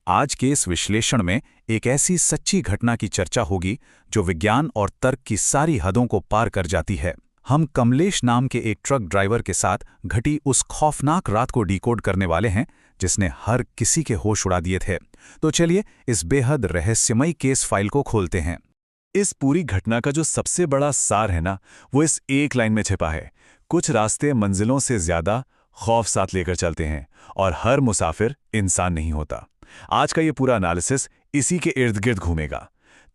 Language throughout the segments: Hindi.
आज के इस विश्लेषण में एक ऐसी सच्ची घटना की चर्चा होगी जो विज्ञान और तर्क की सारी हदों को पार कर जाती है। हम कमलेश नाम के एक ट्रक ड्राइवर के साथ घटी उस खौफनाक रात को डिकोड करने वाले हैं जिसने हर किसी के होश उड़ा दिए थे। तो चलिए इस बेहद रहस्यमयी केस फाइल को खोलते हैं। इस पूरी घटना का जो सबसे बड़ा सार है ना, वो इस एक लाइन में छिपा है। कुछ रास्ते मंजिलों से ज्यादा खौफ साथ लेकर चलते हैं और हर मुसाफिर इंसान नहीं होता। आज का ये पूरा एनालिसिस इसी के इर्द गिर्द घूमेगा।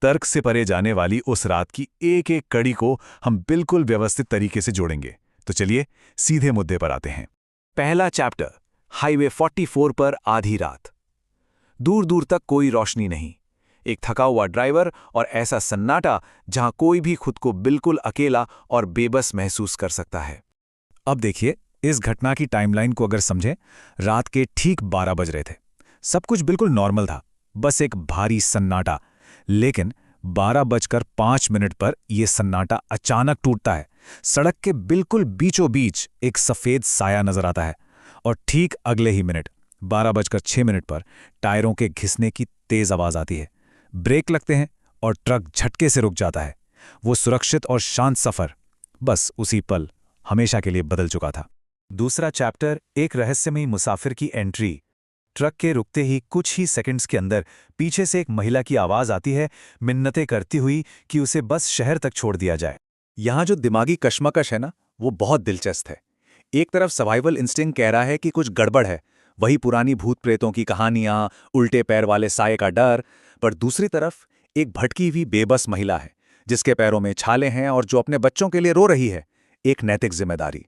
तर्क से परे जाने वाली उस रात की एक एक कड़ी को हम बिल्कुल व्यवस्थित तरीके से जोड़ेंगे। तो चलिए सीधे मुद्दे पर आते हैं। पहला चैप्टर, हाईवे 44 पर आधी रात। दूर दूर तक कोई रोशनी नहीं, एक थका हुआ ड्राइवर और ऐसा सन्नाटा जहां कोई भी खुद को बिल्कुल अकेला और बेबस महसूस कर सकता है। अब देखिए, इस घटना की टाइमलाइन को अगर समझें, रात के ठीक 12 बज रहे थे। सब कुछ बिल्कुल नॉर्मल था, बस एक भारी सन्नाटा। लेकिन 12:05 पर यह सन्नाटा अचानक टूटता है। सड़क के बिल्कुल बीचों बीच एक सफेद साया नजर आता है और ठीक अगले ही मिनट 12:06 पर टायरों के घिसने की तेज आवाज आती है। ब्रेक लगते हैं और ट्रक झटके से रुक जाता है। वो सुरक्षित और शांत सफर बस उसी पल हमेशा के लिए बदल चुका था। दूसरा चैप्टर, एक रहस्यमयी मुसाफिर की एंट्री। ट्रक के रुकते ही कुछ ही सेकंड्स के अंदर पीछे से एक महिला की आवाज आती है, मिन्नतें करती हुई कि उसे बस शहर तक छोड़ दिया जाए। यहां जो दिमागी कश्मकश है ना, वो बहुत दिलचस्प है। एक तरफ सर्वाइवल इंस्टिंक्ट कह रहा है कि कुछ गड़बड़ है, वही पुरानी भूत प्रेतों की कहानियां, उल्टे पैर वाले साये का डर, पर दूसरी तरफ एक भटकी हुई बेबस महिला है जिसके पैरों में छाले हैं और जो अपने बच्चों के लिए रो रही है। एक नैतिक जिम्मेदारी।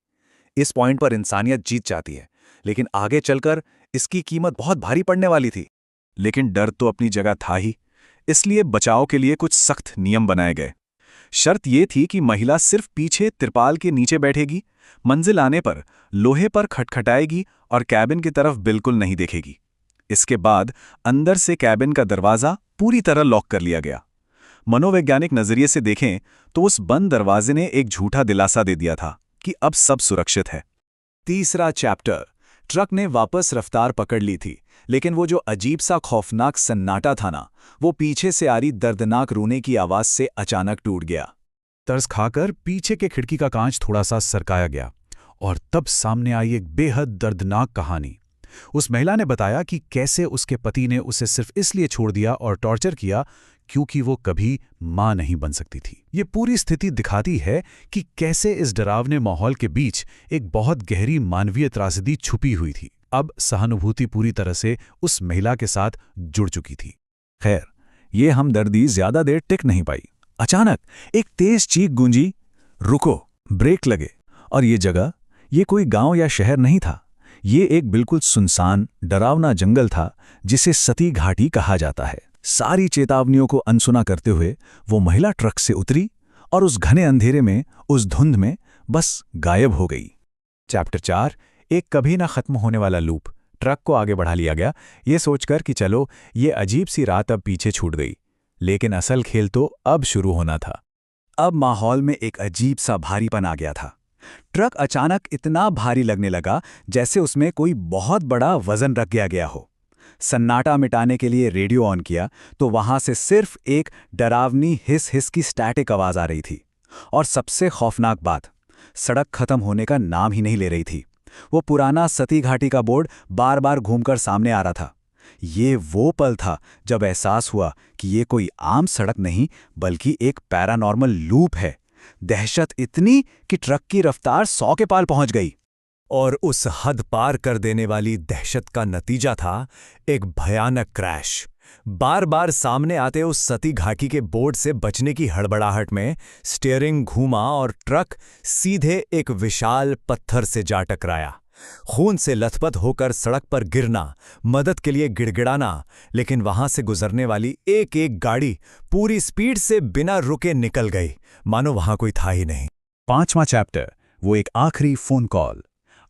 इस पॉइंट पर इंसानियत जीत जाती है, लेकिन आगे चलकर इसकी कीमत बहुत भारी पड़ने वाली थी। लेकिन डर तो अपनी जगह था ही, इसलिए बचाव के लिए कुछ सख्त नियम बनाए गए। शर्त यह थी कि महिला सिर्फ पीछे तिरपाल के नीचे बैठेगी, मंजिल आने पर लोहे पर खटखटाएगी और कैबिन की तरफ बिल्कुल नहीं देखेगी। इसके बाद अंदर से कैबिन का दरवाजा पूरी तरह लॉक कर लिया गया। मनोवैज्ञानिक नजरिए से देखें तो उस बंद दरवाजे ने एक झूठा दिलासा दे दिया था कि अब सब सुरक्षित है। तीसरा चैप्टर, ट्रक ने वापस रफ्तार पकड़ ली थी, लेकिन वो जो अजीब सा खौफनाक सन्नाटा था ना, वो पीछे से आ रही दर्दनाक रोने की आवाज से अचानक टूट गया। तरस खाकर पीछे के खिड़की का कांच थोड़ा सा सरकाया गया और तब सामने आई एक बेहद दर्दनाक कहानी। उस महिला ने बताया कि कैसे उसके पति ने उसे सिर्फ इसलिए छोड़ दिया और टॉर्चर किया क्योंकि वो कभी मां नहीं बन सकती थी। ये पूरी स्थिति दिखाती है कि कैसे इस डरावने माहौल के बीच एक बहुत गहरी मानवीय त्रासदी छुपी हुई थी। अब सहानुभूति पूरी तरह से उस महिला के साथ जुड़ चुकी थी। खैर, ये हमदर्दी ज्यादा देर टिक नहीं पाई। अचानक एक तेज चीख गूंजी, रुको, ब्रेक लगे। और ये जगह, ये कोई गांव या शहर नहीं था। ये एक बिल्कुल सुनसान, डरावना जंगल था जिसे सती घाटी कहा जाता है। सारी चेतावनियों को अनसुना करते हुए वो महिला ट्रक से उतरी और उस घने अंधेरे में, उस धुंध में बस गायब हो गई। चैप्टर 4, एक कभी ना खत्म होने वाला लूप। ट्रक को आगे बढ़ा लिया गया, ये सोचकर कि चलो ये अजीब सी रात अब पीछे छूट गई। लेकिन असल खेल तो अब शुरू होना था। अब माहौल में एक अजीब सा भारीपन आ गया था। ट्रक अचानक इतना भारी लगने लगा जैसे उसमें कोई बहुत बड़ा वजन रख गया हो। सन्नाटा मिटाने के लिए रेडियो ऑन किया तो वहां से सिर्फ एक डरावनी हिस हिस की स्टैटिक आवाज आ रही थी। और सबसे खौफनाक बात, सड़क खत्म होने का नाम ही नहीं ले रही थी। वो पुराना सती घाटी का बोर्ड बार बार घूमकर सामने आ रहा था। ये वो पल था जब एहसास हुआ कि ये कोई आम सड़क नहीं बल्कि एक पैरानॉर्मल लूप है। दहशत इतनी कि ट्रक की रफ्तार 100 के पार पहुंच गई। और उस हद पार कर देने वाली दहशत का नतीजा था एक भयानक क्रैश। बार बार सामने आते उस सती घाटी के बोर्ड से बचने की हड़बड़ाहट में स्टीयरिंग घूमा और ट्रक सीधे एक विशाल पत्थर से जा टकराया। खून से लथपथ होकर सड़क पर गिरना, मदद के लिए गिड़गिड़ाना, लेकिन वहां से गुजरने वाली एक एक गाड़ी पूरी स्पीड से बिना रुके निकल गई, मानो वहां कोई था ही नहीं। 5वां चैप्टर, वो एक आखिरी फोन कॉल।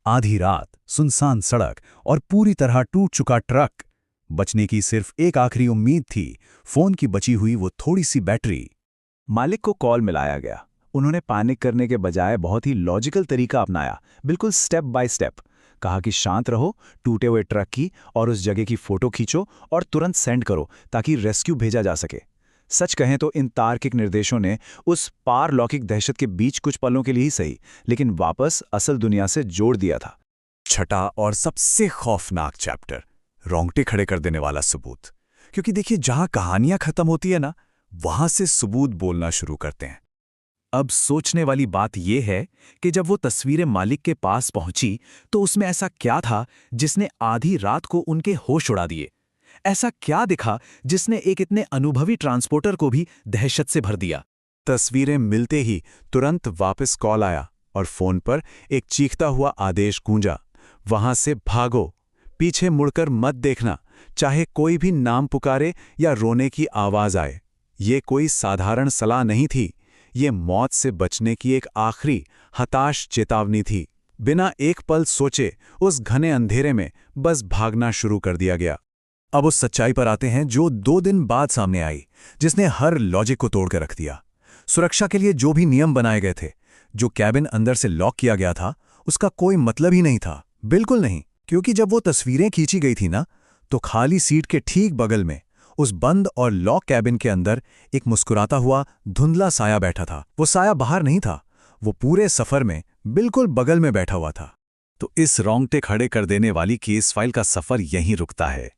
आधी रात, सुनसान सड़क और पूरी तरह टूट चुका ट्रक। बचने की सिर्फ एक आखिरी उम्मीद थी, फोन की बची हुई वो थोड़ी सी बैटरी। मालिक को कॉल मिलाया गया। उन्होंने पैनिक करने के बजाय बहुत ही लॉजिकल तरीका अपनाया, बिल्कुल स्टेप बाय स्टेप। कहा कि शांत रहो, टूटे हुए ट्रक की और उस जगह की फोटो खींचो और तुरंत सेंड करो ताकि रेस्क्यू भेजा जा सके। सच कहें तो इन तार्किक निर्देशों ने उस पारलौकिक दहशत के बीच कुछ पलों के लिए ही सही, लेकिन वापस असल दुनिया से जोड़ दिया था। छठा और सबसे खौफनाक चैप्टर, रोंगटे खड़े कर देने वाला सबूत। क्योंकि देखिए, जहां कहानियां खत्म होती है ना, वहां से सबूत बोलना शुरू करते हैं। अब सोचने वाली बात यह है कि जब वो तस्वीरें मालिक के पास पहुंची तो उसमें ऐसा क्या था जिसने आधी रात को उनके होश उड़ा दिए? ऐसा क्या दिखा जिसने एक इतने अनुभवी ट्रांसपोर्टर को भी दहशत से भर दिया? तस्वीरें मिलते ही तुरंत वापस कॉल आया और फोन पर एक चीखता हुआ आदेश गूंजा, वहां से भागो, पीछे मुड़कर मत देखना, चाहे कोई भी नाम पुकारे या रोने की आवाज आए। ये कोई साधारण सलाह नहीं थी, ये मौत से बचने की एक आखिरी हताश चेतावनी थी। बिना एक पल सोचे उस घने अंधेरे में बस भागना शुरू कर दिया गया। अब उस सच्चाई पर आते हैं जो 2 दिन बाद सामने आई, जिसने हर लॉजिक को तोड़ कर रख दिया। सुरक्षा के लिए जो भी नियम बनाए गए थे, जो कैबिन अंदर से लॉक किया गया था, उसका कोई मतलब ही नहीं था। बिल्कुल नहीं, क्योंकि जब वो तस्वीरें खींची गई थी ना, तो खाली सीट के ठीक बगल में उस बंद और लॉक कैबिन के अंदर एक मुस्कुराता हुआ धुंधला साया बैठा था। वो साया बाहर नहीं था, वो पूरे सफर में बिल्कुल बगल में बैठा हुआ था। तो इस रोंगटे खड़े कर देने वाली केस फाइल का सफर यहीं रुकता है।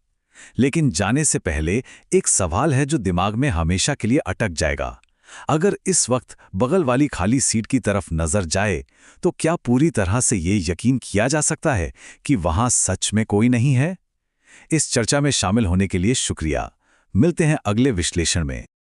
लेकिन जाने से पहले एक सवाल है जो दिमाग में हमेशा के लिए अटक जाएगा। अगर इस वक्त बगल वाली खाली सीट की तरफ नजर जाए तो क्या पूरी तरह से ये यकीन किया जा सकता है कि वहां सच में कोई नहीं है? इस चर्चा में शामिल होने के लिए शुक्रिया। मिलते हैं अगले विश्लेषण में।